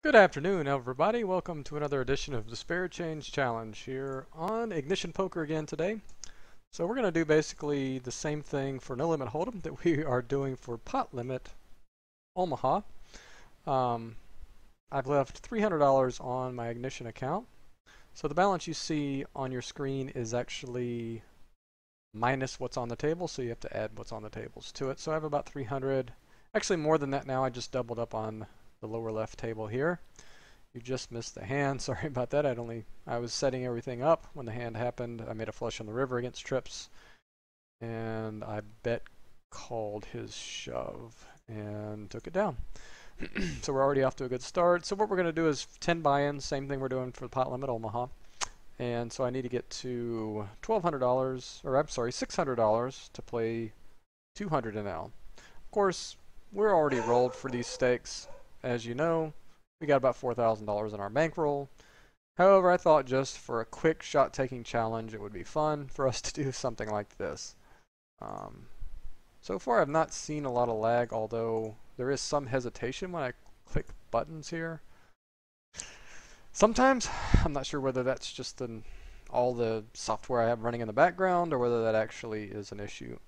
Good afternoon, everybody. Welcome to another edition of the Spare Change Challenge here on Ignition Poker again today. So we're going to do basically the same thing for No Limit Hold'em that we are doing for Pot Limit Omaha. I've left $300 on my Ignition account. So the balance you see on your screen is actually minus what's on the table, so you have to add what's on the tables to it. So I have about 300, actually more than that now. I just doubled up on the lower left table here. You just missed the hand. Sorry about that. I was setting everything up when the hand happened. I made a flush on the river against trips, and I bet called his shove and took it down. So we're already off to a good start. So what we're going to do is 10 buy-ins, same thing we're doing for the Pot Limit Omaha. And so I need to get to $1,200, or I'm sorry, $600 to play 200 NL. Of course, we're already rolled for these stakes, as you know. We got about $4,000 in our bankroll. However, I thought just for a quick shot-taking challenge, it would be fun for us to do something like this. So far, I've not seen a lot of lag, although there is some hesitation when I click buttons here. Sometimes, I'm not sure whether that's just all the software I have running in the background or whether that actually is an issue.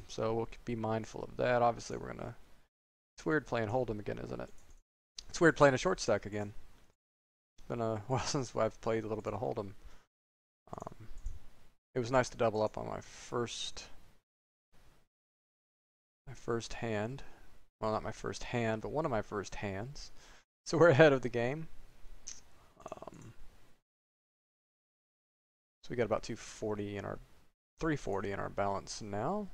So we'll be mindful of that. Obviously, it's weird playing Hold'em again, isn't it? It's weird playing a short stack again. It's been a while since I've played a little bit of Hold'em. It was nice to double up on my first hand. Well, not my first hand, but one of my first hands. So we're ahead of the game. So we got about 240 in our 340 in our balance now.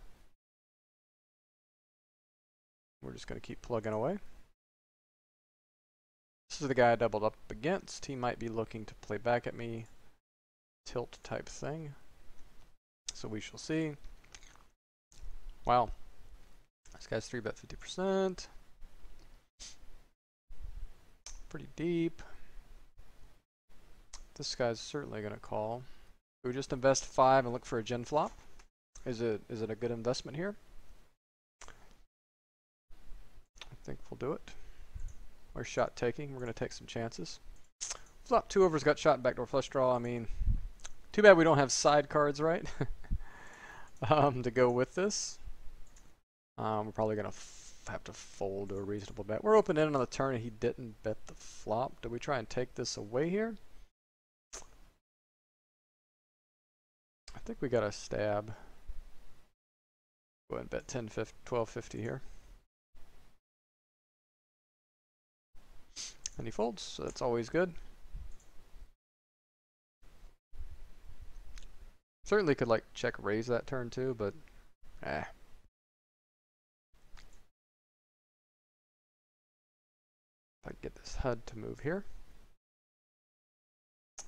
We're just going to keep plugging away. This is the guy I doubled up against. He might be looking to play back at me. Tilt type thing. So we shall see. Wow. This guy's 3-bet 50%. Pretty deep. This guy's certainly going to call. We just invest 5 and look for a gen flop. Is it a good investment here? I think we'll do it. We're shot taking. We're going to take some chances. Flop 2 overs got shot, backdoor flush draw. I mean, too bad we don't have side cards, right? To go with this. We're probably going to have to fold to a reasonable bet. We're open in on the turn and he didn't bet the flop. Do we try and take this away here? I think we got a stab. Go ahead and bet 1250 here. And he folds, so that's always good. Certainly could like check raise that turn too, but If I can get this HUD to move here.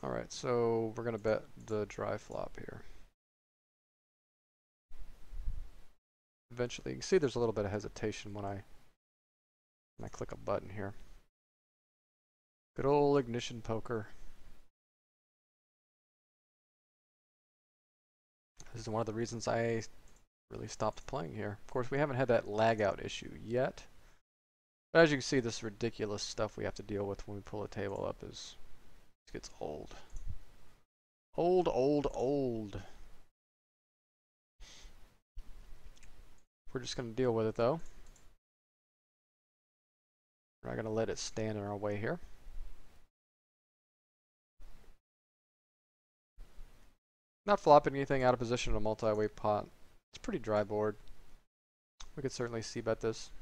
Alright, so we're gonna bet the dry flop here. Eventually, you can see there's a little bit of hesitation when I click a button here. Good old ignition poker. This is one of the reasons I really stopped playing here. Of course, we haven't had that lag out issue yet. But as you can see, this ridiculous stuff we have to deal with when we pull a table up it gets old. Old, old, old. We're just going to deal with it though. We're not going to let it stand in our way here. Not flopping anything out of position in a multi-way pot. It's a pretty dry board. We could certainly c-bet this.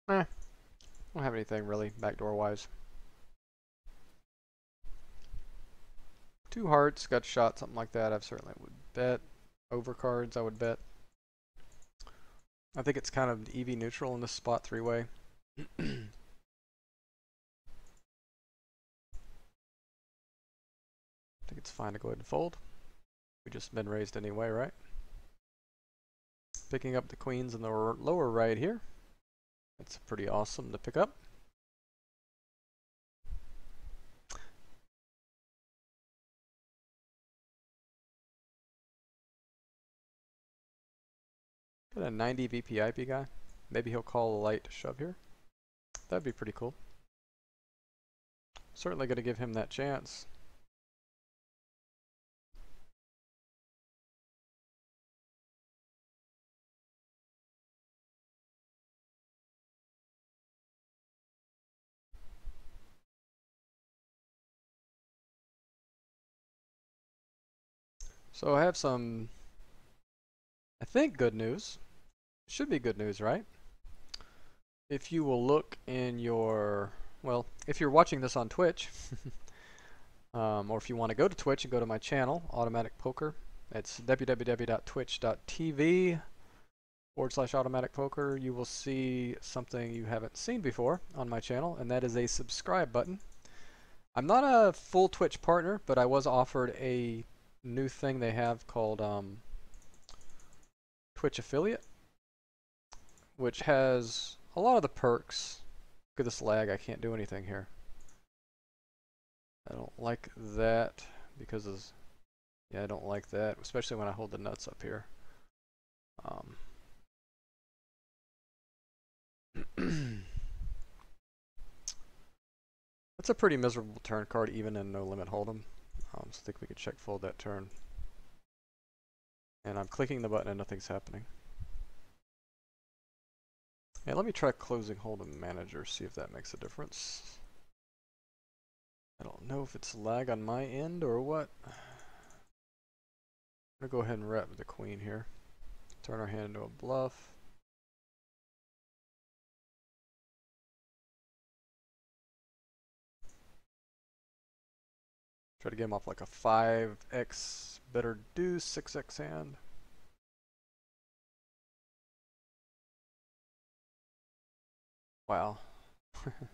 Don't have anything really backdoor-wise. 2 hearts, gut shot, something like that. I certainly would bet. Overcards, I would bet. I think it's kind of EV neutral in this spot 3-way. I think it's fine to go ahead and fold. We just been raised anyway, right? Picking up the queens in the lower right here. That's pretty awesome to pick up. Got a 90 VPIP guy. Maybe he'll call a light shove here. That'd be pretty cool. Certainly going to give him that chance. So I have some, I think, good news. Should be good news, right? If you will look in your, well, if you're watching this on Twitch, or if you want to go to Twitch and go to my channel, Automatic Poker, it's www.twitch.tv/Automatic Poker. You will see something you haven't seen before on my channel, and that is a subscribe button. I'm not a full Twitch partner, but I was offered a new thing they have called Twitch Affiliate, which has a lot of the perks. Look at this lag, I can't do anything here. I don't like that because of, yeah, I don't like that, especially when I hold the nuts up here. That's a pretty miserable turn card even in no limit hold'em. So I think we could check fold that turn. And I'm clicking the button and nothing's happening. Yeah, let me try closing hold'em manager, see if that makes a difference. I don't know if it's lag on my end or what. I'm gonna go ahead and wrap the queen here. Turn our hand into a bluff. Try to get him off like a 5x better deuce, 6x hand. Wow,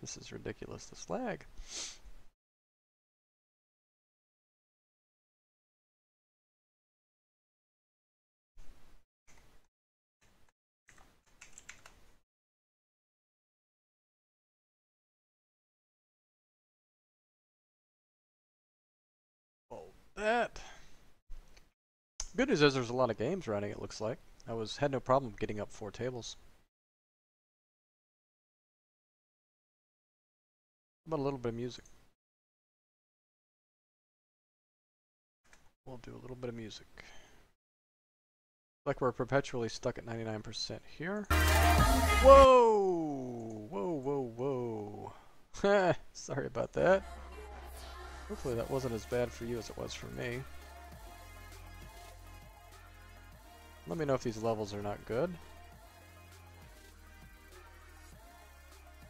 this is ridiculous, this lag. Fold that. Good news is there's a lot of games running, it looks like. I had no problem getting up 4 tables. How about a little bit of music? We'll do a little bit of music. Like we're perpetually stuck at 99% here. Whoa! Whoa, whoa, whoa. Sorry about that. Hopefully that wasn't as bad for you as it was for me. Let me know if these levels are not good.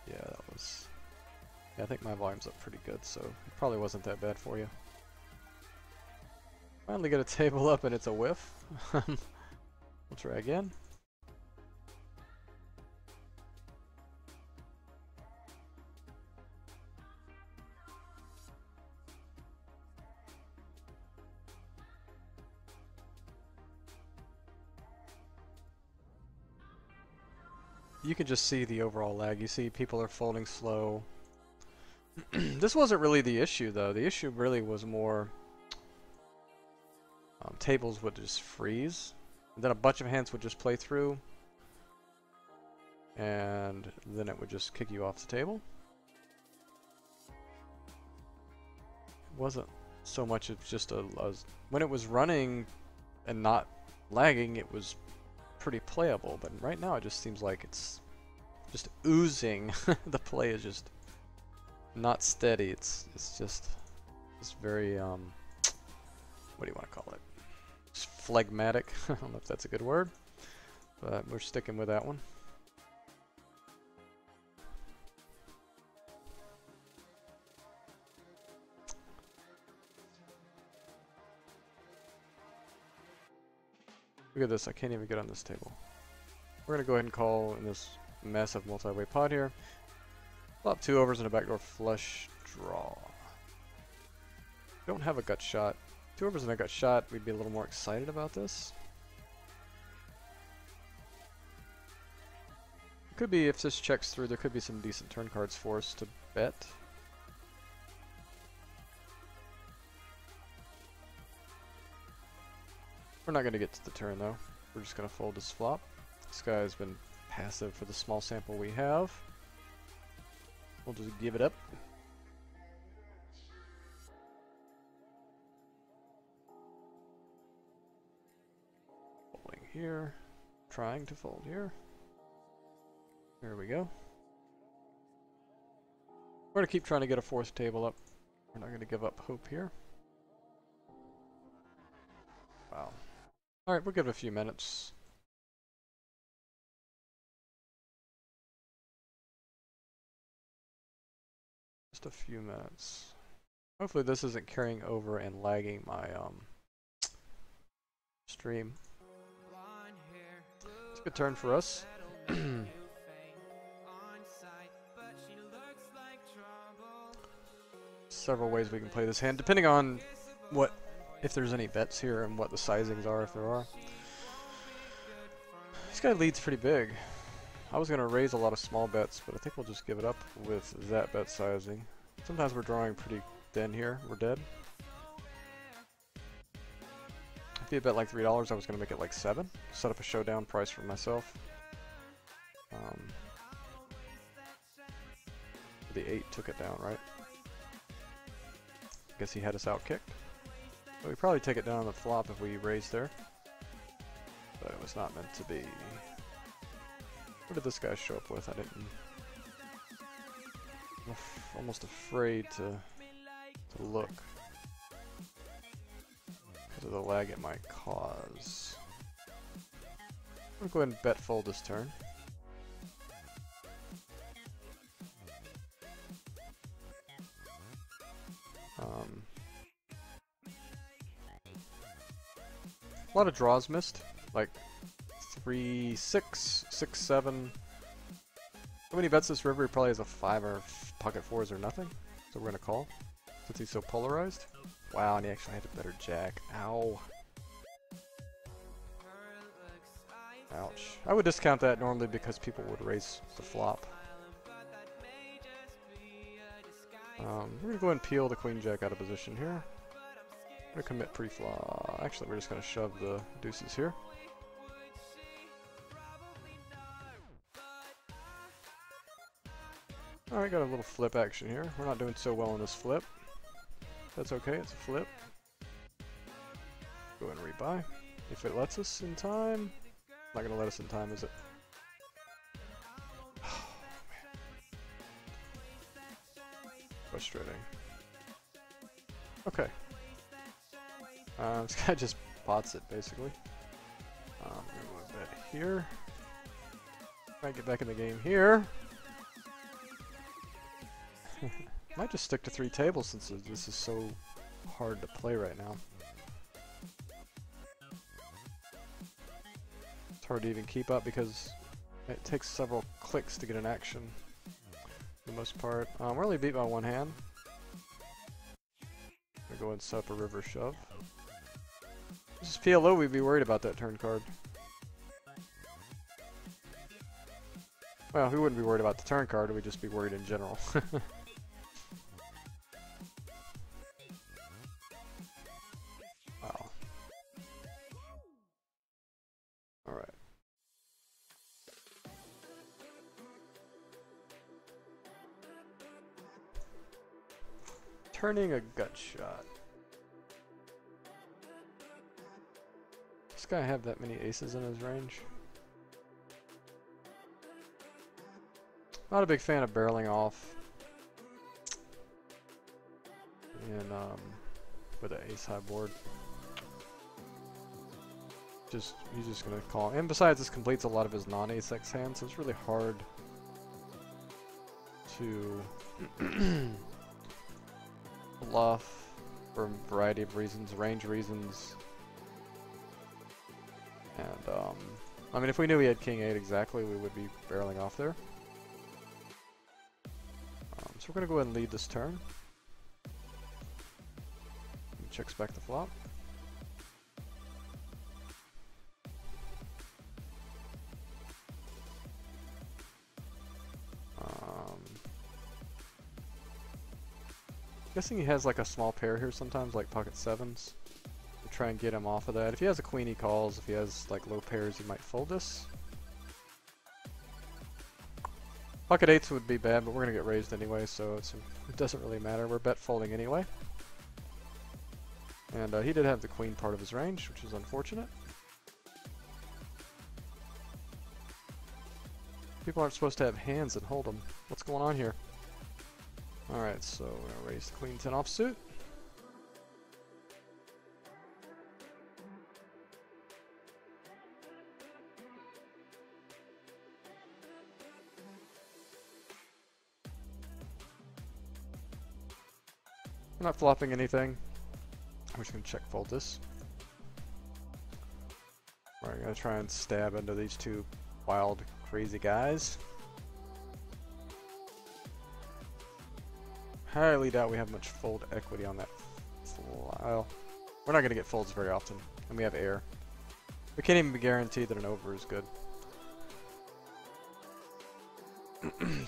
Yeah, that was... Yeah, I think my volume's up pretty good, so it probably wasn't that bad for you. Finally get a table up and it's a whiff. We'll try again. You can just see the overall lag. You see people are folding slow. This wasn't really the issue though. The issue really was more tables would just freeze. And then a bunch of hands would just play through. And then it would just kick you off the table. It wasn't so much of just when it was running and not lagging, it was pretty playable, but right now it just seems like it's just oozing. The play is just not steady. It's just very what do you want to call it? Just phlegmatic. I don't know if that's a good word, but we're sticking with that one. Look at this, I can't even get on this table. We're going to go ahead and call in this massive multi-way pot here. Flop 2 overs and a backdoor flush draw. Don't have a gut shot. 2 overs and a gut shot, we'd be a little more excited about this. Could be, if this checks through, there could be some decent turn cards for us to bet. We're not going to get to the turn though. We're just going to fold this flop. This guy's been passive for the small sample we have. We'll just give it up. Folding here. Trying to fold here. There we go. We're going to keep trying to get a fourth table up. We're not going to give up hope here. Wow. Alright, we'll give it a few minutes. Just a few minutes. Hopefully this isn't carrying over and lagging my stream. It's a good turn for us. Several ways we can play this hand, depending on if there's any bets here and what the sizings are, if there are. This guy leads pretty big. I was going to raise a lot of small bets, but I think we'll just give it up with that bet sizing. Sometimes we're drawing pretty thin here. We're dead. If you bet like $3, I was going to make it like 7. Set up a showdown price for myself. The 8 took it down, right? Guess he had us out kicked. But we probably take it down on the flop if we raise there. But it was not meant to be. What did this guy show up with? I didn't. I'm almost afraid to look because of the lag it might cause. I'm gonna go ahead and bet fold this turn. A lot of draws missed, like 3, 6, 6, 7. So when he bets this river, he probably has a 5 or pocket 4s or nothing. So we're gonna call, since he's so polarized. Wow, and he actually had a better jack. Ow. Ouch. I would discount that normally because people would raise the flop. We're gonna go ahead and peel the queen jack out of position here. We're gonna commit pre-flop. Actually, we're just gonna shove the deuces here. Alright, got a little flip action here. We're not doing so well on this flip. That's okay, it's a flip. Go ahead and rebuy. If it lets us in time. Not gonna let us in time, is it? Oh, man. Frustrating. Okay. This guy just pots it, basically. I'm gonna bet here. Might get back in the game here. Might just stick to 3 tables since this is so hard to play right now. It's hard to even keep up because it takes several clicks to get an action for the most part. We're only beat by 1 hand. I'm gonna go ahead and set up a river shove. This is PLO, we'd be worried about that turn card. Well, we wouldn't be worried about the turn card, we'd just be worried in general. Wow. Alright. Turning a gut shot. Does this guy have that many aces in his range? Not a big fan of barreling off in with an ace high board. He's just gonna call. And besides, this completes a lot of his non-ace X hands, so it's really hard to bluff for a variety of reasons, range reasons. And I mean, if we knew he had king 8 exactly, we would be barreling off there. So we're going to go ahead and lead this turn. He checks back the flop. Guessing he has like a small pair here sometimes, like pocket 7s. To try and get him off of that. If he has a queen, he calls. If he has like low pairs, he might fold this. Pocket eights would be bad, but we're going to get raised anyway, so it doesn't really matter. We're bet folding anyway. And he did have the queen part of his range, which is unfortunate. People aren't supposed to have hands and hold them. What's going on here? Alright, so we're going to raise the queen 10 offsuit. I'm not flopping anything. I'm just going to check fold this. Alright, going to try and stab into these two wild, crazy guys. Highly doubt we have much fold equity on that file. We're not going to get folds very often, and we have air. We can't even be guaranteed that an over is good.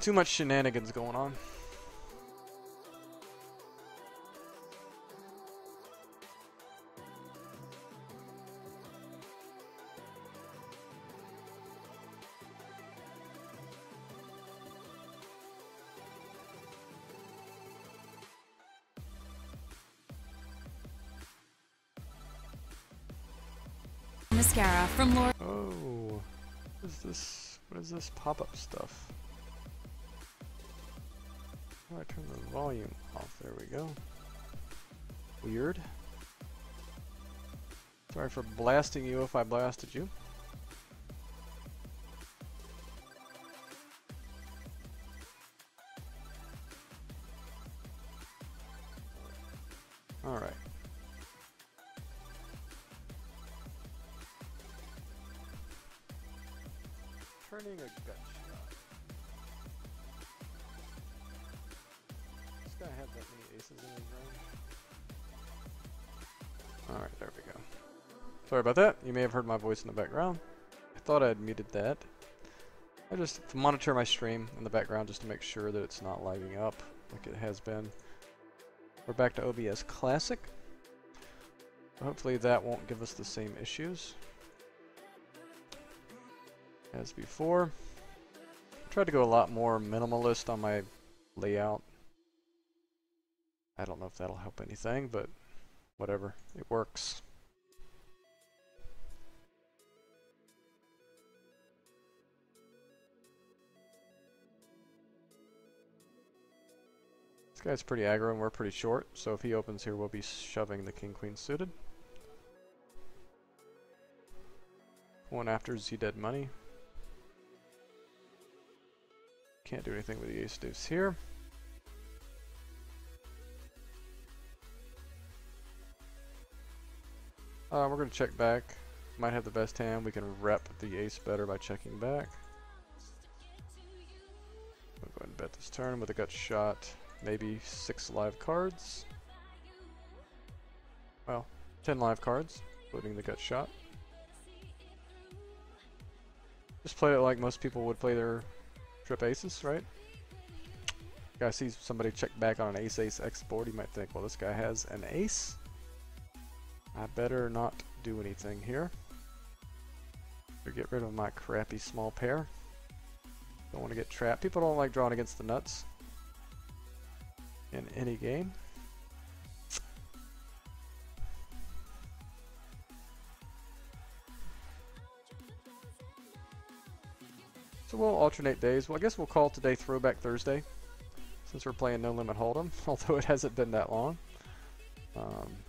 Too much shenanigans going on. Mascara from Laura. Oh, what is this? What is this pop-up stuff? How do I turn the volume off? There we go. Weird. Sorry for blasting you if I blasted you. Alright. Turning a gut shot. This guy had that many aces in his range. Alright, there we go. Sorry about that. You may have heard my voice in the background. I thought I had muted that. I just monitor my stream in the background just to make sure that it's not lagging up like it has been. We're back to OBS Classic. Hopefully that won't give us the same issues as before. I tried to go a lot more minimalist on my layout. I don't know if that'll help anything, but whatever, it works. This guy's pretty aggro and we're pretty short, so if he opens here we'll be shoving the king-queen suited. One after Z dead money. Can't do anything with the ace deuce here. We're going to check back. Might have the best hand. We can rep the ace better by checking back. We'll go ahead and bet this turn with a gut shot. Maybe 6 live cards. Well, 10 live cards, including the gut shot. Just play it like most people would play their trip aces, right? Guy sees somebody check back on an ace-ace X board, he might think, well, this guy has an ace. I better not do anything here. To get rid of my crappy small pair. Don't want to get trapped. People don't like drawing against the nuts in any game. So we'll alternate days. Well, I guess we'll call today Throwback Thursday, since we're playing No Limit Hold'em, although it hasn't been that long.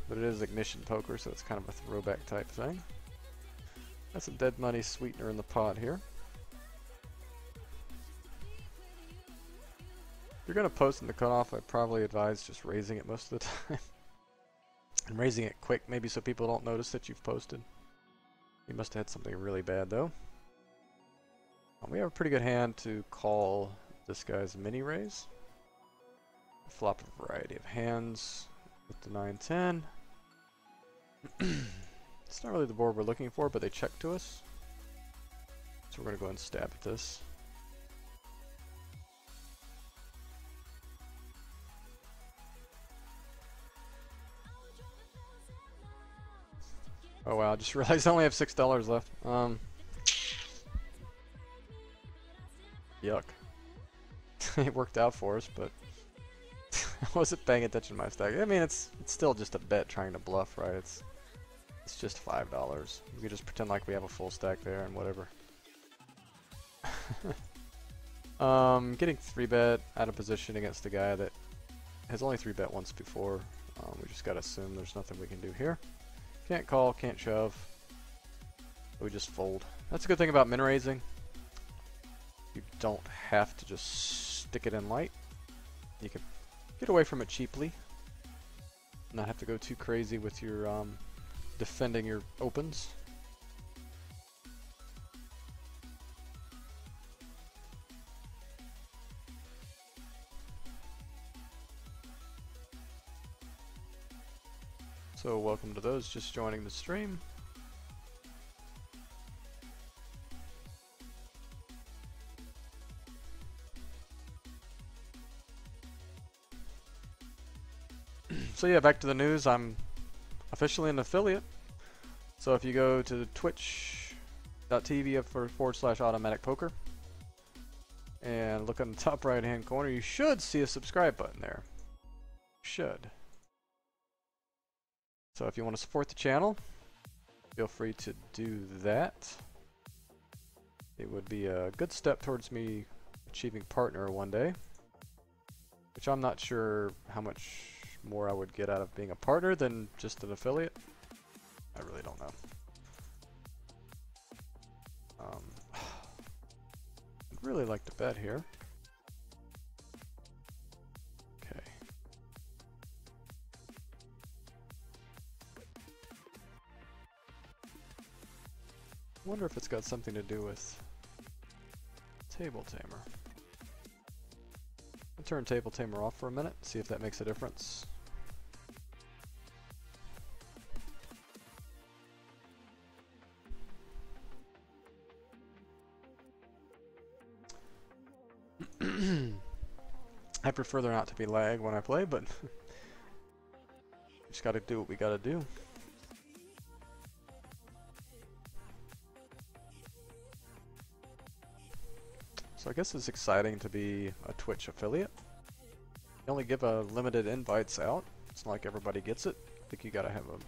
But it is Ignition Poker, so it's kind of a throwback type thing. That's a dead money sweetener in the pot here. If you're going to post in the cutoff, I'd probably advise just raising it most of the time. And raising it quick, maybe so people don't notice that you've posted. You must have had something really bad, though. We have a pretty good hand to call this guy's mini raise. Flop a variety of hands with the 9-10. It's not really the board we're looking for, but they check to us. So we're going to go ahead and stab at this. Oh wow, I just realized I only have $6 left. Yuck. it worked out for us, but I wasn't paying attention to my stack. I mean, it's still just a bet trying to bluff, right? It's just $5. We could just pretend like we have a full stack there and whatever. Getting 3-bet out of position against a guy that has only 3-bet once before. We just gotta assume there's nothing we can do here. Can't call, can't shove. We just fold. That's a good thing about min raising. You don't have to just stick it in light. You can get away from it cheaply. Not have to go too crazy with your defending your opens. So welcome to those just joining the stream. So yeah, back to the news. I'm officially an affiliate. So if you go to twitch.tv/automatic poker and look in the top right hand corner, you should see a subscribe button there. Should. So if you want to support the channel, feel free to do that. It would be a good step towards me achieving partner one day, which I'm not sure how much more I would get out of being a partner than just an affiliate. I really don't know. I'd really like to bet here. Okay. Wonder if it's got something to do with Table Tamer. I'll turn Table Tamer off for a minute, see if that makes a difference. I prefer there not to be lag when I play, but just gotta do what we gotta do. So I guess it's exciting to be a Twitch affiliate. You only give a limited invites out. It's not like everybody gets it. I think you gotta have a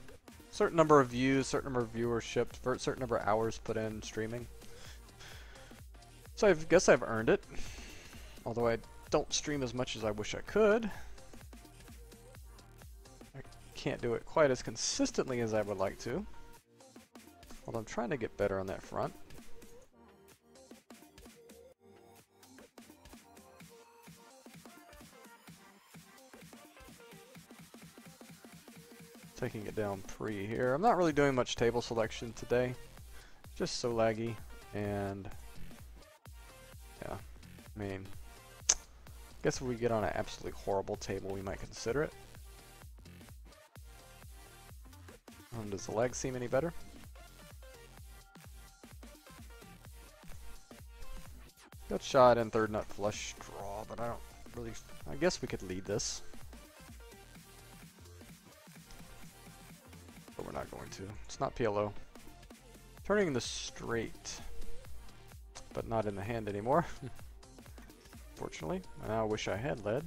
certain number of views, certain number of viewership, for a certain number of hours put in streaming. So I guess I've earned it. Although I don't stream as much as I wish I could. I can't do it quite as consistently as I would like to. Although I'm trying to get better on that front. Taking it down pre here. I'm not really doing much table selection today. Just so laggy, and yeah, I mean, I guess if we get on an absolutely horrible table, we might consider it. Does the lag seem any better? Got shot in third nut flush draw, but I don't really. I guess we could lead this. But we're not going to. It's not PLO. Turning the straight, but not in the hand anymore. Fortunately, I now wish I had led.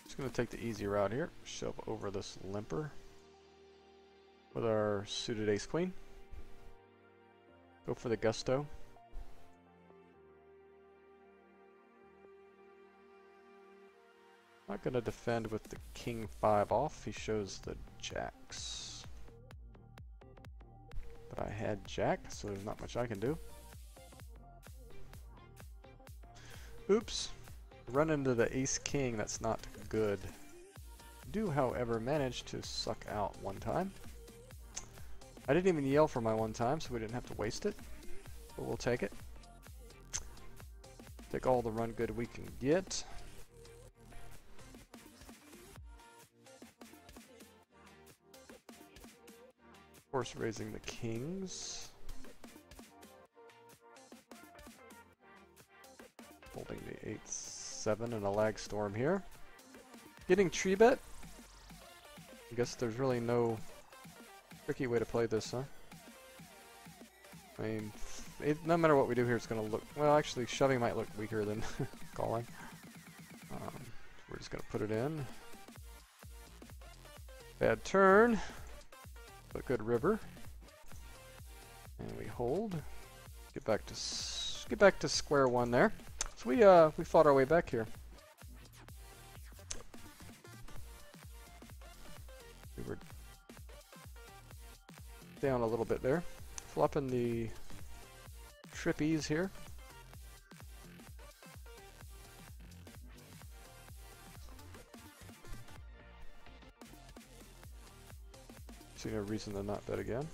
Just going to take the easy route here. Shove over this limper with our suited ace queen. Go for the gusto. Not going to defend with the king 5 off. He shows the jacks. But I had jack, so there's not much I can do. Oops. Run into the ace king. That's not good. Do, however, manage to suck out one time. I didn't even yell for my one time, so we didn't have to waste it. But we'll take it. Take all the run good we can get. Of course, raising the kings. Holding the 8-7 and a lag storm here. Getting tree bet. I guess there's really no tricky way to play this, huh? I mean, no matter what we do here, it's going to look... Well, actually, shoving might look weaker than calling. We're just going to put it in. Bad turn, but good river. And we hold. Get back to square one there. So we fought our way back here. We were down a little bit there. Flopping the trippies here. See no reason to not bet again.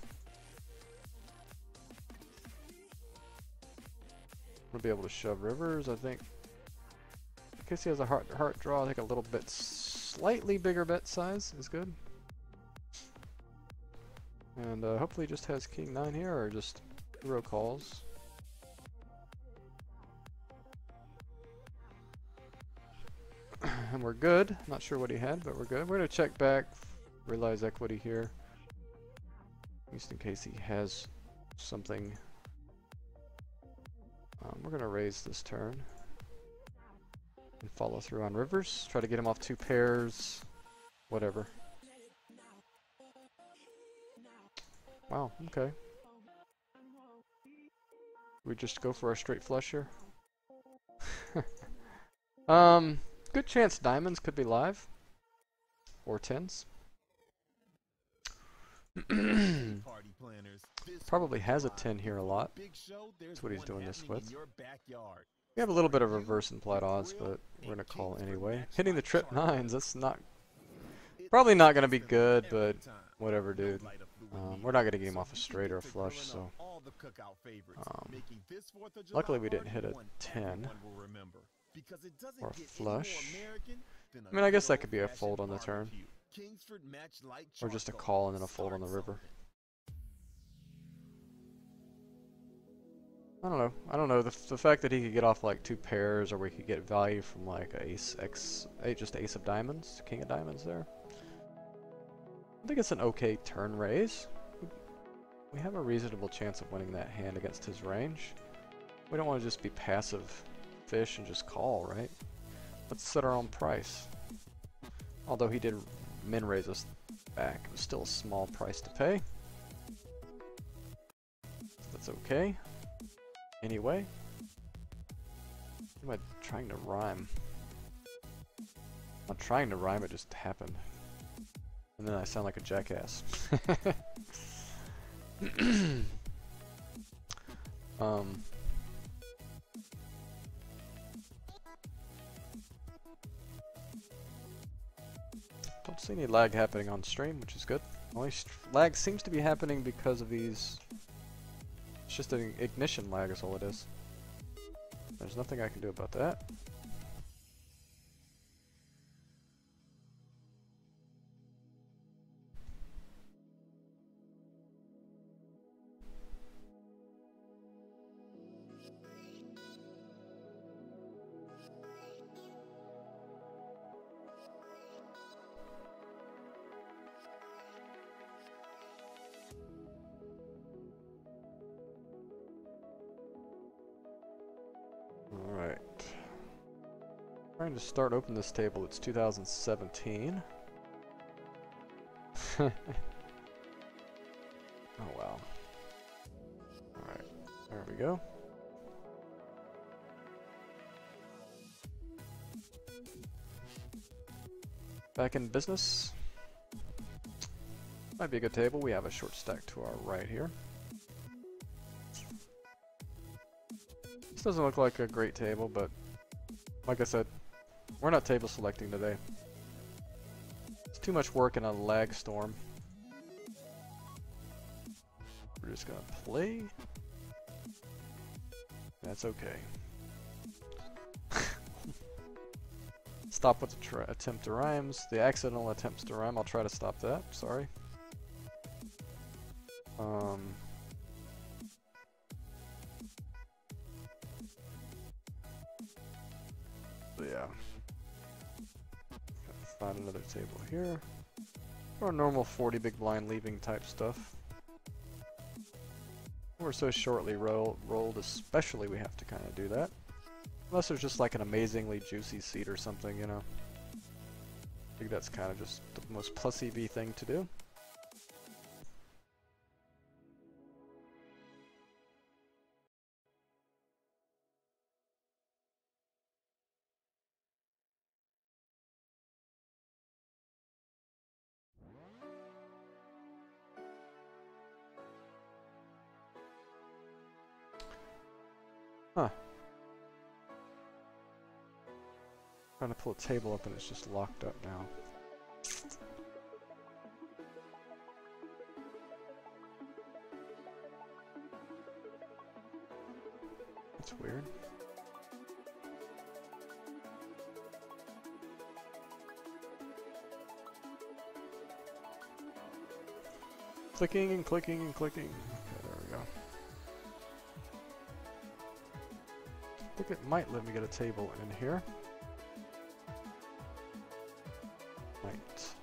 We'll be able to shove rivers, I think. In case he has a heart draw, I think a little bit slightly bigger bet size is good. And hopefully he just has king 9 here, or just hero calls. And we're good. Not sure what he had, but we're good. We're going to check back, realize equity here. Just in case he has something. We're going to raise this turn. And follow through on rivers. Try to get him off 2 pairs. Whatever. Wow, okay. We just go for a straight flush here. Good chance diamonds could be live. Or 10s. Probably has a 10 here a lot. That's what he's doing this with. We have a little bit of reverse implied odds, but we're going to call anyway. Hitting the trip 9s, that's not... Probably not going to be good, but whatever, dude. We're not going to get him off a straight or a flush, so... luckily we didn't hit a 10. Or a flush. I mean, I guess that could be a fold on the turn. Or just a call and then a fold on the river. I don't know. The fact that he could get off like 2 pairs, or we could get value from like just ace of diamonds, king of diamonds there. I think it's an okay turn raise. We have a reasonable chance of winning that hand against his range. We don't want to just be passive fish and just call, right? Let's set our own price. Although he did min raise us back, it was still a small price to pay. That's okay. Anyway, what am I trying to rhyme? I'm not trying to rhyme, it just happened. And then I sound like a jackass. Don't see any lag happening on stream, which is good. Only lag seems to be happening because of these. It's just an ignition lag is all it is. There's nothing I can do about that. Alright. Trying to start open this table, it's 2017. Oh wow. Alright, there we go. Back in business. Might be a good table, we have a short stack to our right here. This doesn't look like a great table, but like I said, we're not table selecting today. It's too much work in a lag storm. We're just gonna play. That's okay. Stop with the attempt to rhymes. The accidental attempts to rhyme, I'll try to stop that. Sorry. But yeah. Gotta find another table here. Or normal 40 big blind leaving type stuff. We're so shortly rolled, especially we have to kind of do that. Unless there's just like an amazingly juicy seed or something, you know. I think that's kind of just the most plus EV thing to do. Huh. Trying to pull a table up and it's just locked up now. That's weird. Clicking and clicking and clicking. Okay, there we go. I think it might let me get a table in here. Might.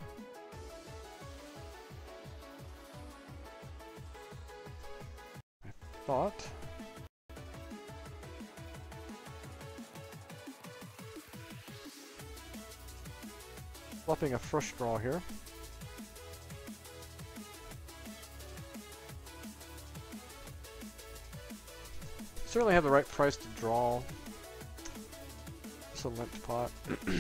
I thought. Flopping a flush draw here. Certainly have the right price to draw. It's a limped pot. Okay,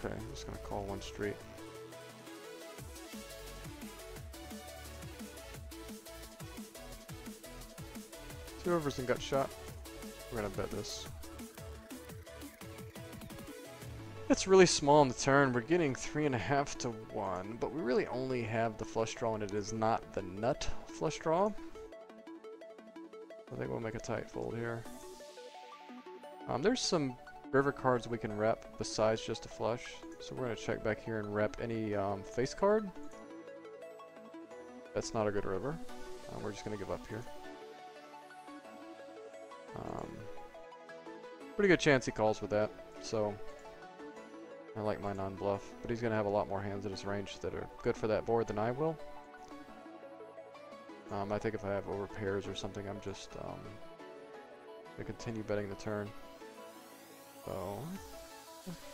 I'm just gonna call one street. Two overs and gut shot. We're gonna bet this. It's really small on the turn. We're getting 3.5 to 1, but we really only have the flush draw and it is not the nut flush draw. I think we'll make a tight fold here. There's some river cards we can rep besides just a flush, so we're going to check back here and rep any face card. That's not a good river. We're just going to give up here. Pretty good chance he calls with that, so I like my non-bluff, but he's going to have a lot more hands in his range that are good for that board than I will. I think if I have over pairs or something, I'm just going to continue betting the turn. So,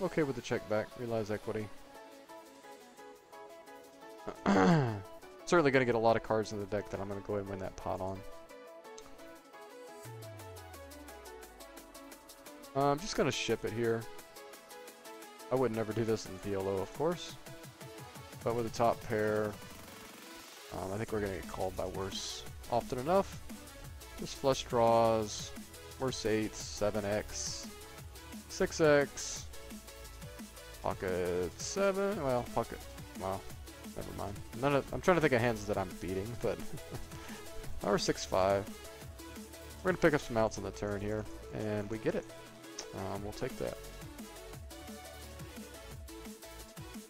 okay with the check back, realize equity. Certainly going to get a lot of cards in the deck that I'm going to go ahead and win that pot on. I'm just going to ship it here. I would never do this in PLO, of course. But with the top pair, I think we're going to get called by worse often enough. Just flush draws, worse 8s, 7x, 6x, pocket 7, well, pocket, well, never mind. I'm trying to think of hands that I'm beating, but, or 6-5. We're going to pick up some outs on the turn here, and we get it. We'll take that.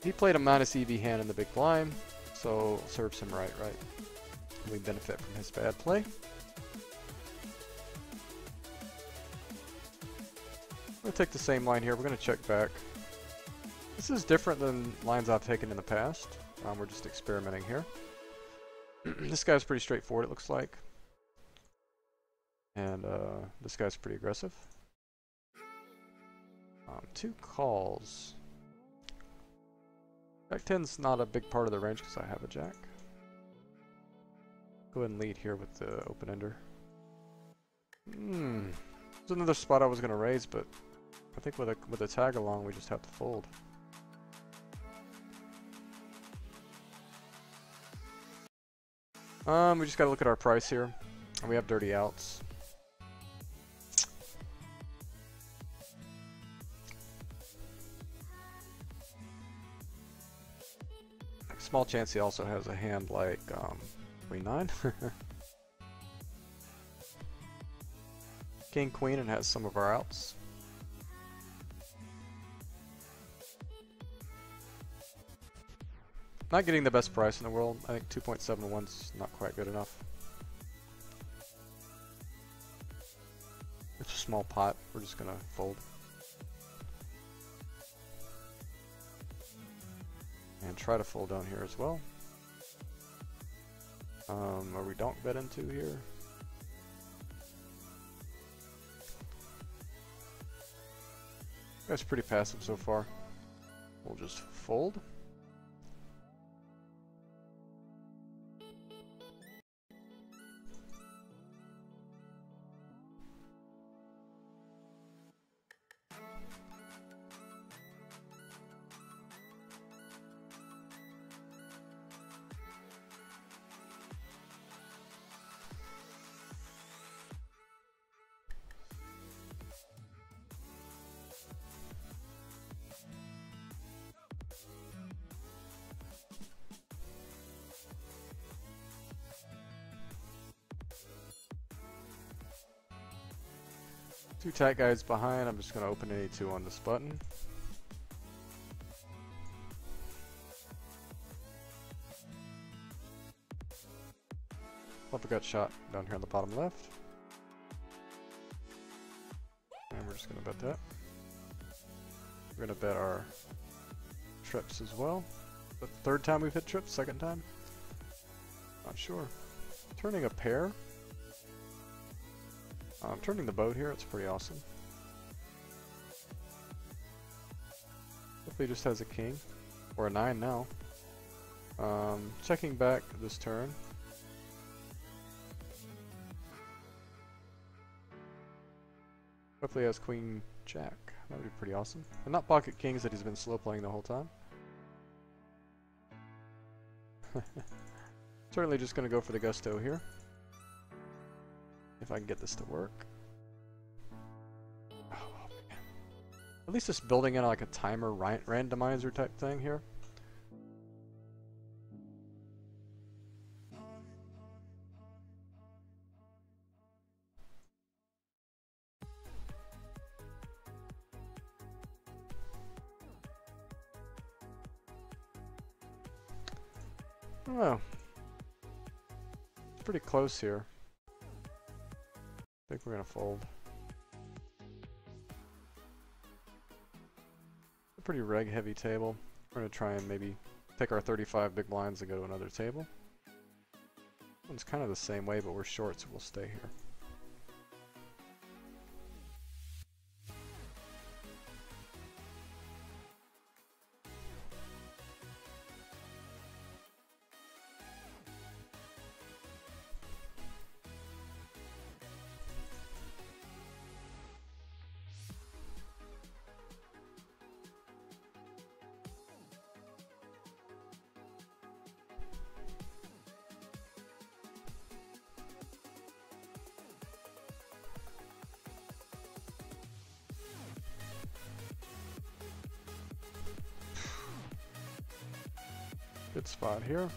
He played a minus EV hand in the big blind, so serves him right? We benefit from his bad play. I'm going to take the same line here. We're going to check back. This is different than lines I've taken in the past. We're just experimenting here. This guy's pretty straightforward, it looks like. And this guy's pretty aggressive. 2 calls. Jack 10's not a big part of the range because I have a jack. Go ahead and lead here with the open ender. There's another spot I was going to raise, but I think with a tag along we just have to fold. We just got to look at our price here, and we have dirty outs. Small chance he also has a hand like Queen 9. King Queen and has some of our outs. Not getting the best price in the world. I think 2.71 is not quite good enough. It's a small pot. We're just gonna fold. And try to fold down here as well. Or we don't bet into here. That's pretty passive so far. We'll just fold. Two tight guys behind. I'm just going to open any two on this button. Flipper got shot down here on the bottom left. And we're just going to bet that. We're going to bet our trips as well. The third time we've hit trips, second time? Not sure. Turning a pair. I'm turning the boat here, it's pretty awesome. Hopefully he just has a king, or a 9 now. Checking back this turn. Hopefully he has queen jack, that would be pretty awesome. And not pocket kings that he's been slow playing the whole time. Certainly just going to go for the gusto here. If I can get this to work. Oh, man. At least it's building in like a timer randomizer type thing here. Oh, it's pretty close here. I think we're gonna fold. A pretty reg heavy table. We're gonna try and maybe take our 35 big blinds and go to another table. It's kind of the same way, but we're short, so we'll stay here. Good spot here.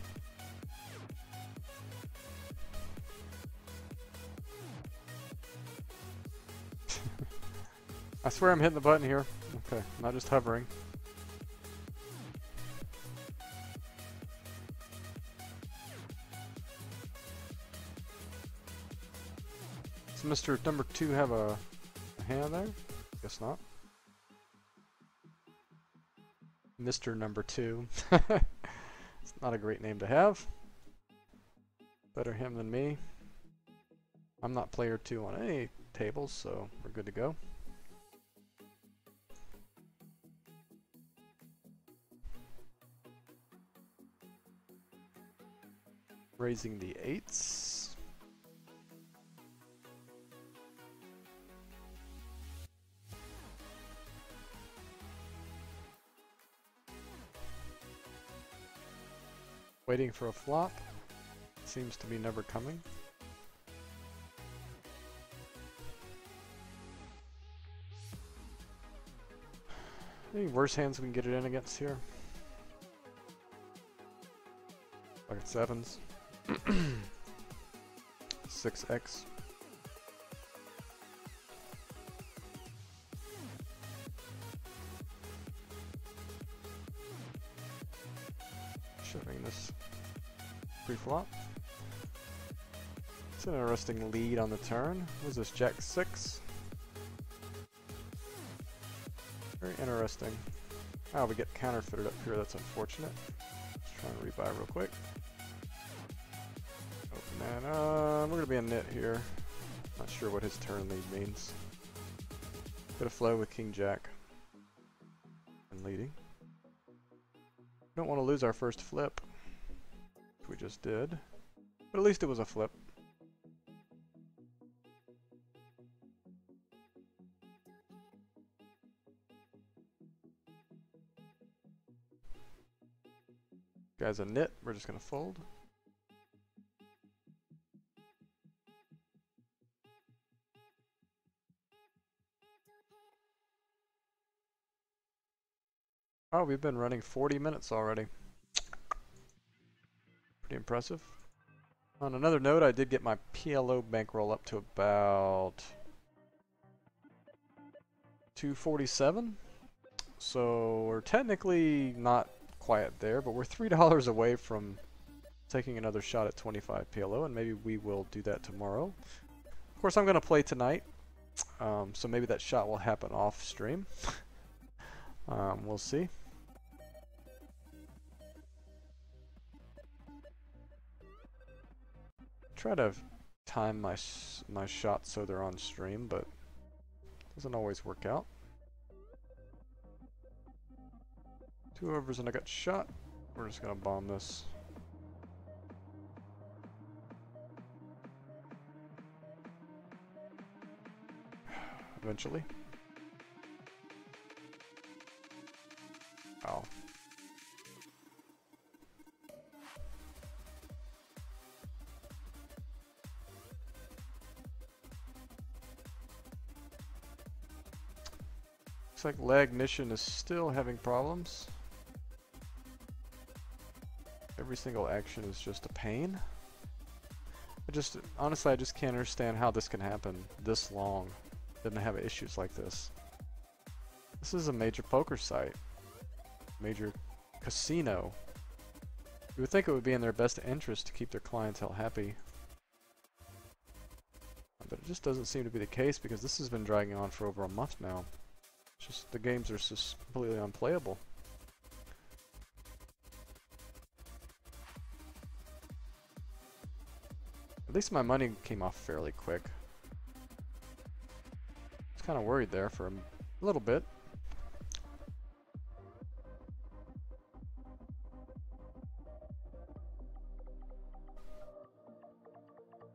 I swear I'm hitting the button here. Okay, not just hovering. Does Mr. Number 2 have a hand there? Guess not. Mr. Number 2. It's not a great name to have. Better him than me. I'm not player 2 on any tables, so we're good to go. Raising the 8s. Waiting for a flop. Seems to be never coming. Any worse hands we can get it in against here? Like 7s. 6x. Shoving this pre-flop. It's an interesting lead on the turn. What is this, Jack 6? Very interesting. Oh, we get counterfeited up here, that's unfortunate. Just trying to rebuy real quick. Open that. We're gonna be a nit here. Not sure what his turn lead means. Could have flow with King Jack and leading. Don't want to lose our first flip, which we just did, but at least it was a flip. Guy's a nit. We're just gonna fold. Oh, we've been running 40 minutes already. Pretty impressive. On another note, I did get my PLO bankroll up to about 247. So we're technically not quite there, but we're $3 away from taking another shot at 25 PLO, and maybe we will do that tomorrow. Of course, I'm going to play tonight, so maybe that shot will happen off stream. We'll see. Try to time my shots so they're on stream, but doesn't always work out. 2 overs and I got shot. We're just gonna bomb this. Eventually. Wow. Looks like Lagnition is still having problems. Every single action is just a pain. Honestly, I just can't understand how this can happen this long. Didn't have issues like this. This is a major poker site. Major casino. You would think it would be in their best interest to keep their clientele happy. But it just doesn't seem to be the case because this has been dragging on for over a month now. It's just the games are just completely unplayable. At least my money came off fairly quick. I was kind of worried there for a little bit.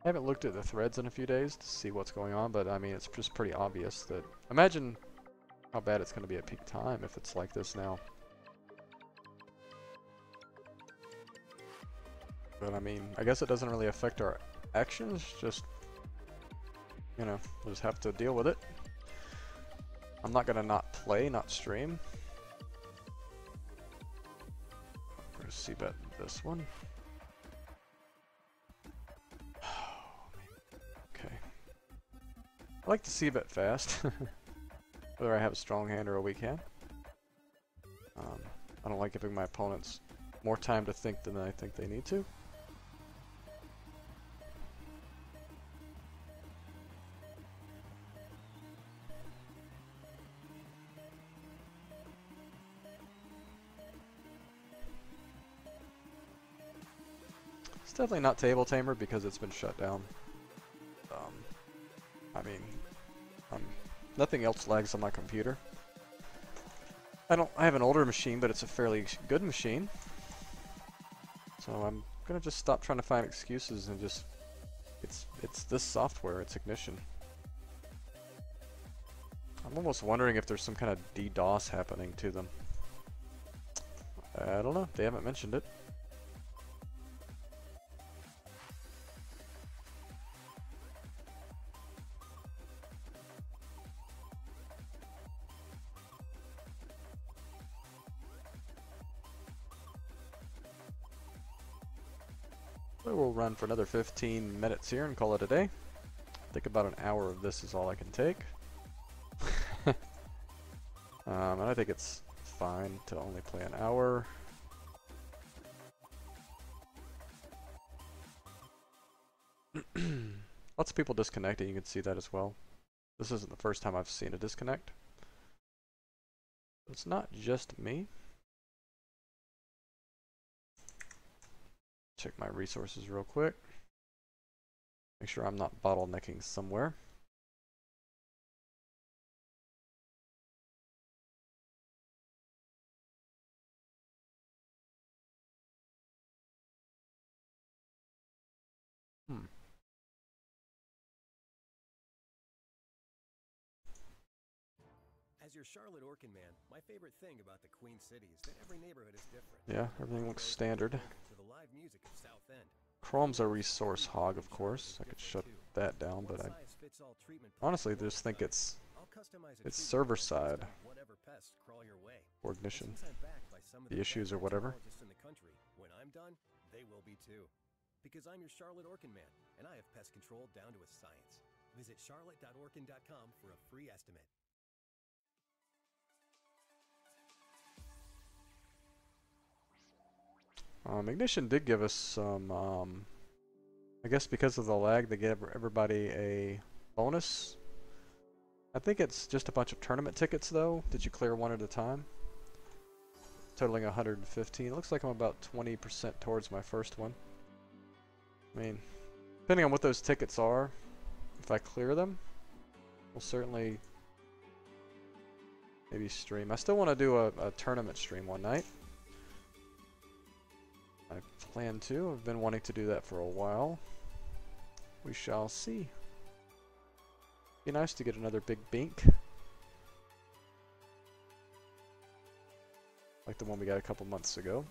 I haven't looked at the threads in a few days to see what's going on, but I mean, it's just pretty obvious that... Imagine how bad it's going to be at peak time if it's like this now. But I mean, I guess it doesn't really affect our actions, just, you know, we'll just have to deal with it. I'm not gonna not play, not stream. We're gonna c-bet this one. Okay. I like to c-bet fast, whether I have a strong hand or a weak hand. I don't like giving my opponents more time to think than I think they need to. It's definitely not Table Tamer because it's been shut down. I mean, nothing else lags on my computer. I have an older machine, but it's a fairly good machine. So I'm gonna just stop trying to find excuses and just, it's this software, it's Ignition. I'm almost wondering if there's some kind of DDoS happening to them. I don't know, they haven't mentioned it. We'll run for another 15 minutes here and call it a day. I think about an hour of this is all I can take. And I think it's fine to only play an hour. Lots of people disconnecting, you can see that as well. This isn't the first time I've seen a disconnect. It's not just me. Check my resources real quick. Make sure I'm not bottlenecking somewhere. Hmm. As your Charlotte Orkin man, my favorite thing about the Queen City is that every neighborhood is different. Yeah, everything looks standard. To the live music of South End. Chrome's a resource hog, of course. I could shut that down, but I honestly just think it's server side or ignition. The issues or whatever. When I'm done, they will be too. Because I'm your Charlotte Orkin man, and I have pest control down to a science. Visit charlotte.orkin.com for a free estimate. Ignition did give us some, I guess because of the lag, they gave everybody a bonus. I think it's just a bunch of tournament tickets though, that you clear one at a time. Totaling 115. It looks like I'm about 20% towards my first one. I mean, depending on what those tickets are, if I clear them, we'll certainly maybe stream. I still want to do a tournament stream one night. I plan to. I've been wanting to do that for a while. We shall see. Be nice to get another big bink. Like the one we got a couple months ago.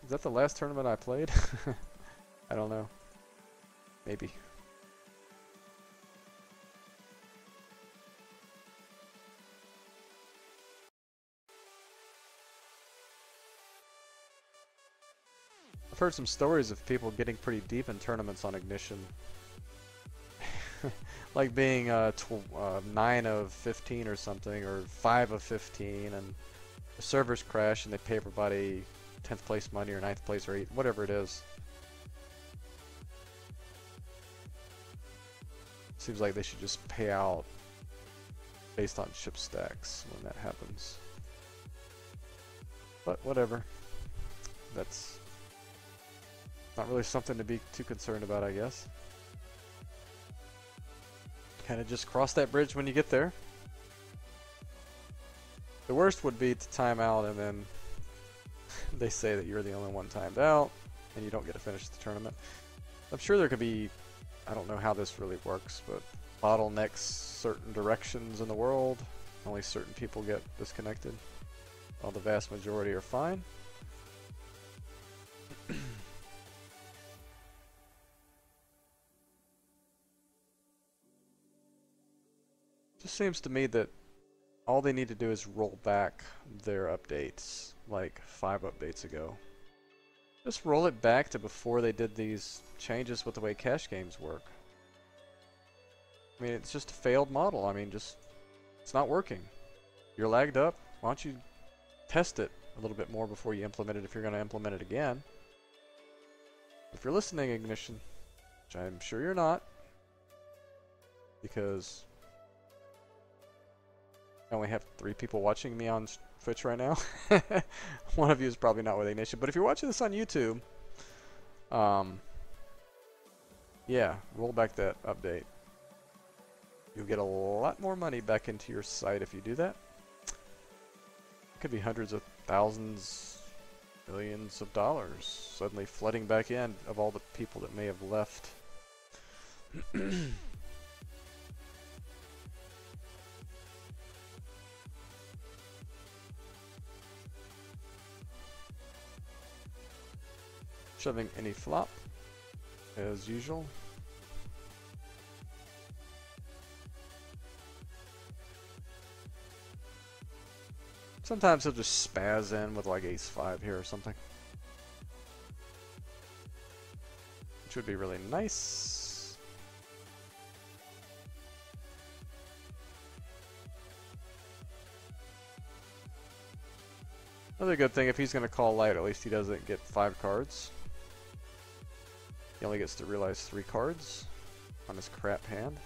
Is that the last tournament I played? I don't know. Maybe. I've heard some stories of people getting pretty deep in tournaments on Ignition. Like being 9 of 15 or something, or 5 of 15, and the servers crash and they pay everybody 10th place money or 9th place or 8th, whatever it is. Seems like they should just pay out based on ship stacks when that happens. But whatever. That's not really something to be too concerned about, I guess. Kind of just cross that bridge when you get there. The worst would be to time out and then they say that you're the only one timed out and you don't get to finish the tournament. I'm sure there could be, I don't know how this really works, but bottlenecks certain directions in the world. Only certain people get disconnected, while the vast majority are fine. Just seems to me that all they need to do is roll back their updates, like 5 updates ago. Just roll it back to before they did these changes with the way cash games work. I mean, it's just a failed model. I mean, just, it's not working. You're lagged up. Why don't you test it a little bit more before you implement it if you're going to implement it again? If you're listening, Ignition, which I'm sure you're not, because I only have 3 people watching me on Twitch right now. One of you is probably not with Ignition, but if you're watching this on YouTube, yeah, roll back that update. You'll get a lot more money back into your site if you do that. It could be hundreds of thousands, millions of dollars suddenly flooding back in of all the people that may have left. Shoving any flop, as usual. Sometimes he'll just spaz in with like ace-5 here or something, which would be really nice. Another good thing, if he's going to call light, at least he doesn't get 5 cards. He only gets to realize 3 cards on his crap hand.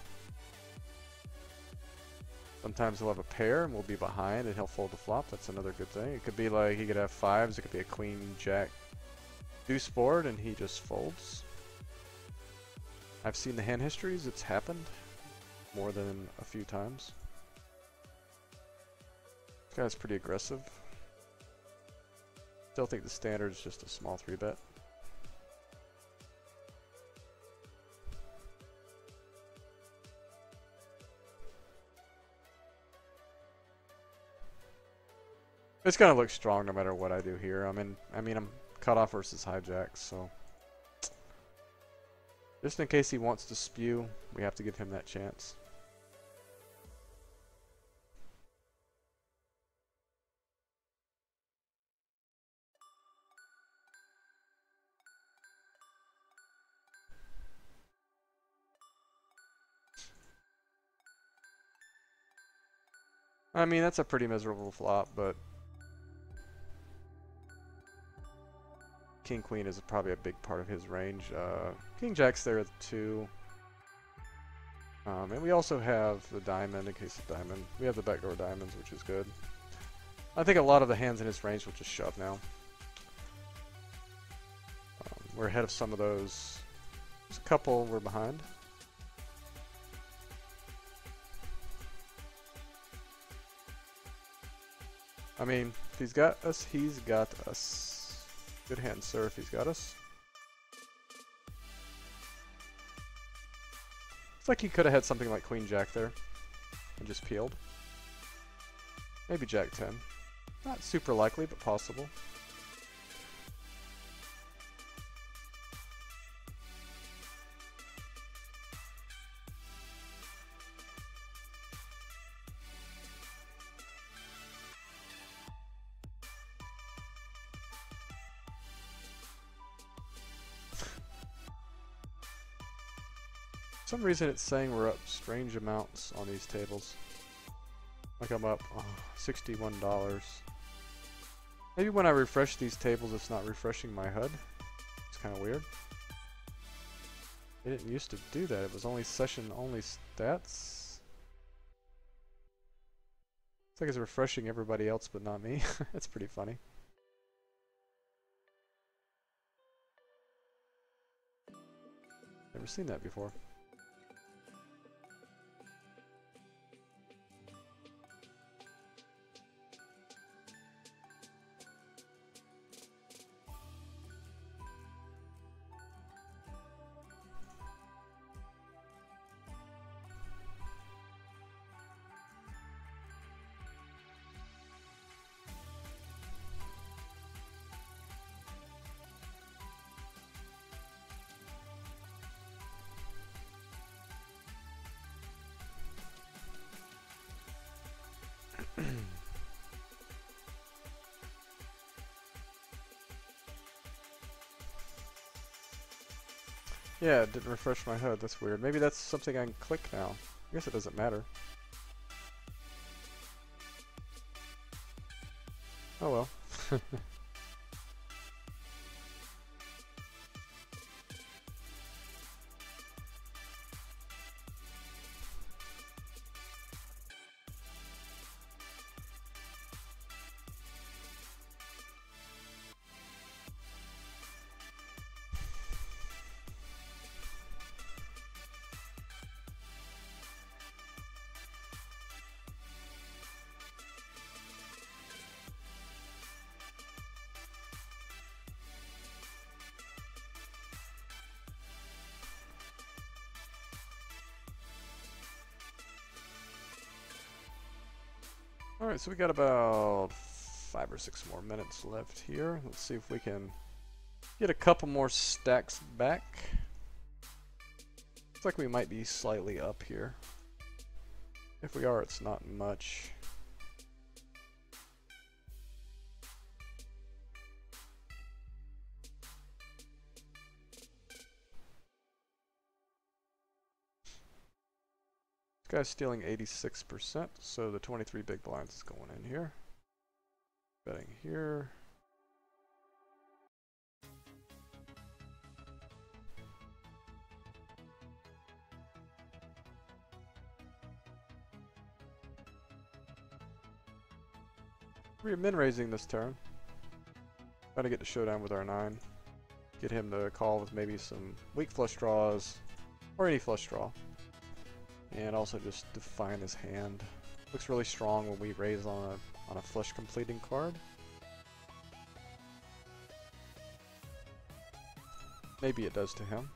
Sometimes he'll have a pair and we'll be behind and he'll fold the flop. That's another good thing. It could be like he could have 5s. It could be a queen, jack, deuce board and he just folds. I've seen the hand histories, it's happened more than a few times. This guy's pretty aggressive. Still think the standard is just a small 3-bet. It's gonna look strong no matter what I do here. I mean I'm cutoff versus hijacks, so just in case he wants to spew, we have to give him that chance. I mean, that's a pretty miserable flop, but King Queen is probably a big part of his range. King Jack's there at 2. And we also have the diamond in case of diamond. We have the backdoor diamonds, which is good. I think a lot of the hands in his range will just shove now. We're ahead of some of those. There's a couple we're behind. I mean, if he's got us, he's got us. Good hand, sir, if he's got us. It's like he could have had something like Queen Jack there and just peeled. Maybe Jack 10. Not super likely, but possible. For some reason it's saying we're up strange amounts on these tables. Like I'm up $61. Maybe when I refresh these tables it's not refreshing my HUD. It's kind of weird. It didn't used to do that. It was only session only stats. It's like it's refreshing everybody else but not me. That's pretty funny. Never seen that before. Yeah, it didn't refresh my HUD. That's weird. Maybe that's something I can click now. I guess it doesn't matter. Oh well. Alright, so we got about 5 or 6 more minutes left here. Let's see if we can get a couple more stacks back. Looks like we might be slightly up here. If we are, it's not much. Guy's stealing 86%, so the 23 big blinds is going in here. Betting here. We're min raising this turn. Trying to get to showdown with our 9. Get him to call with maybe some weak flush draws. or any flush draw. And also just define his hand. Looks really strong when we raise on a flush completing card. Maybe it does to him.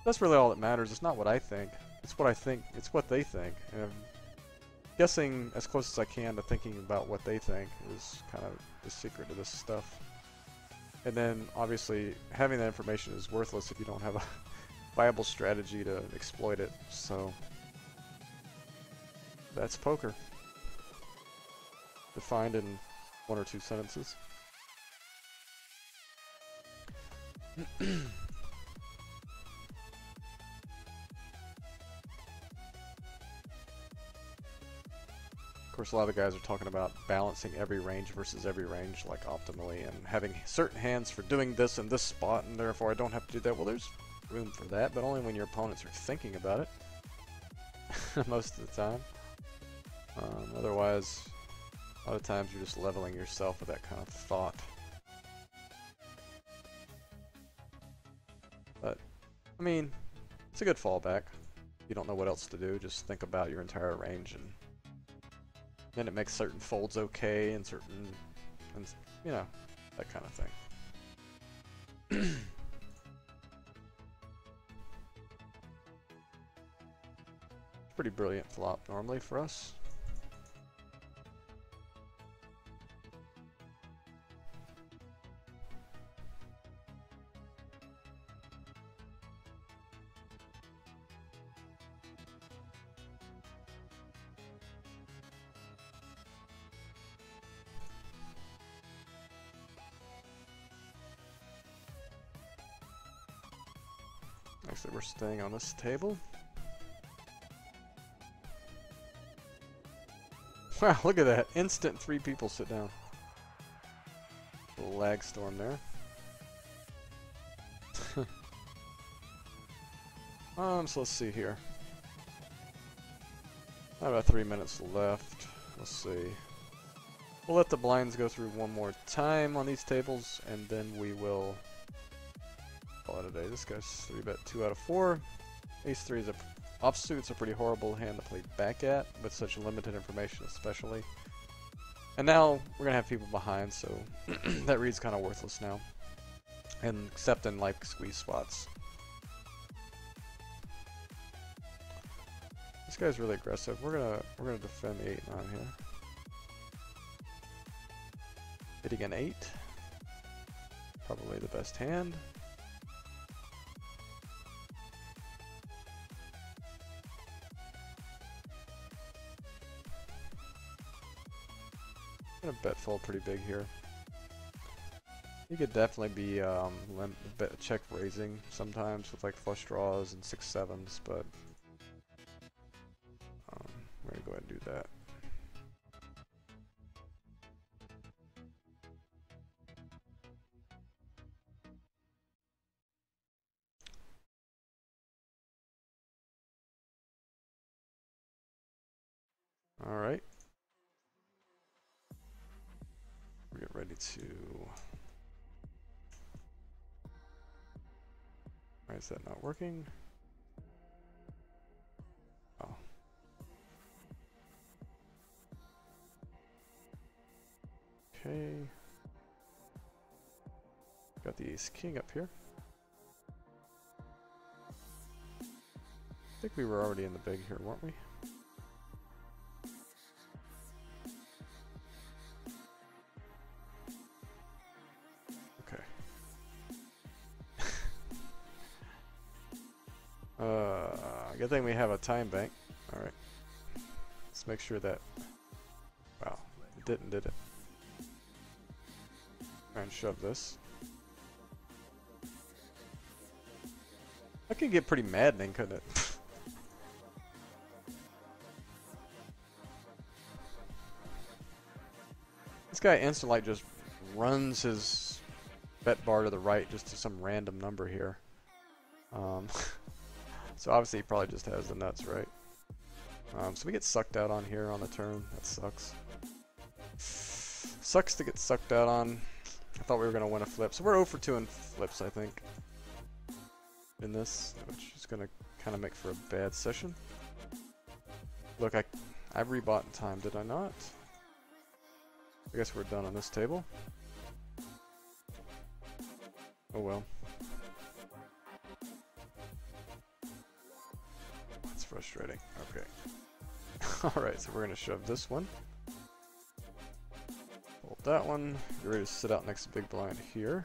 That's really all that matters. It's not what I think. It's what I think. It's what they think. And I'm guessing as close as I can to thinking about what they think is kind of the secret to this stuff. And then, obviously, having that information is worthless if you don't have a viable strategy to exploit it. So, that's poker. Defined in 1 or 2 sentences. Of course, a lot of the guys are talking about balancing every range versus every range, like optimally, and having certain hands for doing this in this spot, and therefore I don't have to do that. Well, there's room for that, but only when your opponents are thinking about it most of the time. Otherwise, a lot of times you're just leveling yourself with that kind of thought. But, I mean, it's a good fallback. If you don't know what else to do, just think about your entire range, and then it makes certain folds okay, and certain, and you know, that kind of thing. Pretty brilliant flop normally for us. Actually, we're staying on this table. Wow, look at that. Instant 3 people sit down. Little lag storm there. So let's see here. About 3 minutes left. Let's see. We'll let the blinds go through one more time on these tables, and then we will call it a day. This guy's 3-bet 2 out of 4. Ace 3 is a offsuit's a pretty horrible hand to play back at, with such limited information especially. And now we're gonna have people behind, so that read's kind of worthless now, and except in like squeeze spots. This guy's really aggressive. We're gonna defend the 8-9 here. Hitting an 8, probably the best hand. I'm gonna bet fold pretty big here. You could definitely be check raising sometimes with like flush draws and 6-7s, but we're gonna go ahead and do that. All right. We get ready to. Why is that not working? Oh. Okay. Got the ace king up here. I think we were already in the big here, weren't we? Good thing we have a time bank. Alright. Let's make sure that... Wow. It didn't, did it? Try and shove this. That could get pretty maddening, couldn't it? This guy instantly just runs his bet bar to the right just to some random number here. So obviously he probably just has the nuts, right? So we get sucked out on here on the turn. That sucks. Sucks to get sucked out on. I thought we were going to win a flip. So we're 0 for 2 in flips, I think. In this, which is going to kind of make for a bad session. Look, I rebought in time, did I not? I guess we're done on this table. Oh well. That's frustrating. Okay. Alright, so we're going to shove this one. Hold that one. Get ready to sit out next to big blind here.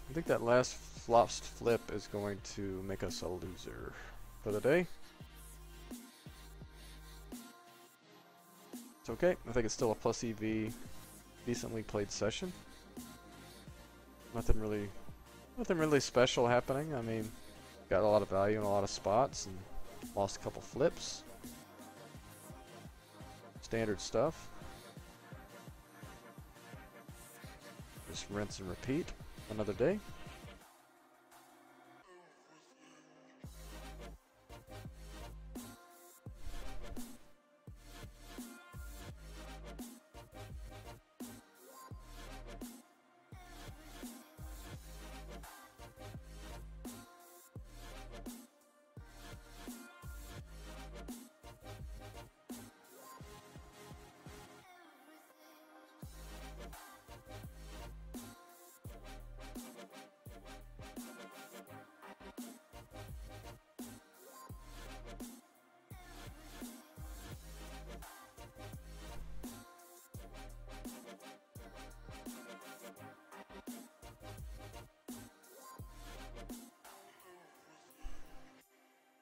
I think that last flops flip is going to make us a loser for the day. It's okay. I think it's still a plus EV, decently played session. Nothing really special happening. I mean, got a lot of value in a lot of spots and lost a couple flips. Standard stuff. Just rinse and repeat. Another day.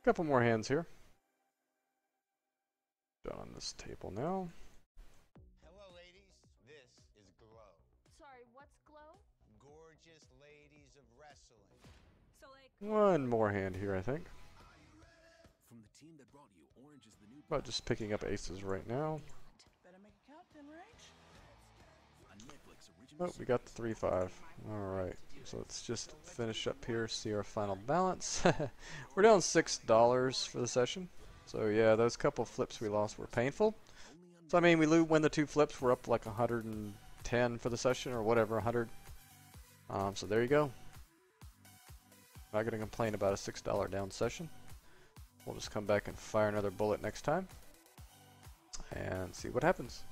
Couple more hands here. Done on this table now. Hello, ladies. This is Glow. Sorry, what's glow? Gorgeous ladies of wrestling. So like One more hand here, I think. From the team that brought you Orange is the New About just picking up aces right now. Better make a count then, right? a Netflix original. Oh, we got the 3-5. Alright, so let's just finish up here, see our final balance. We're down $6 for the session. So yeah, those couple flips we lost were painful. So I mean, we win the 2 flips, we're up like 110 for the session, or whatever, 100. So there you go. Not going to complain about a $6 down session. We'll just come back and fire another bullet next time and see what happens.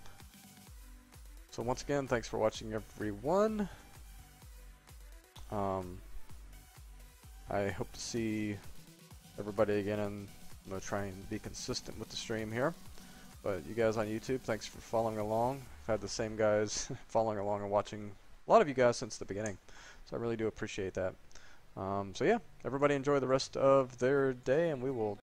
So once again, thanks for watching, everyone. I hope to see everybody again, and try and be consistent with the stream here. But you guys on YouTube, thanks for following along. I've had the same guys following along and watching a lot of you guys since the beginning, so I really do appreciate that. So yeah, everybody enjoy the rest of their day, and we will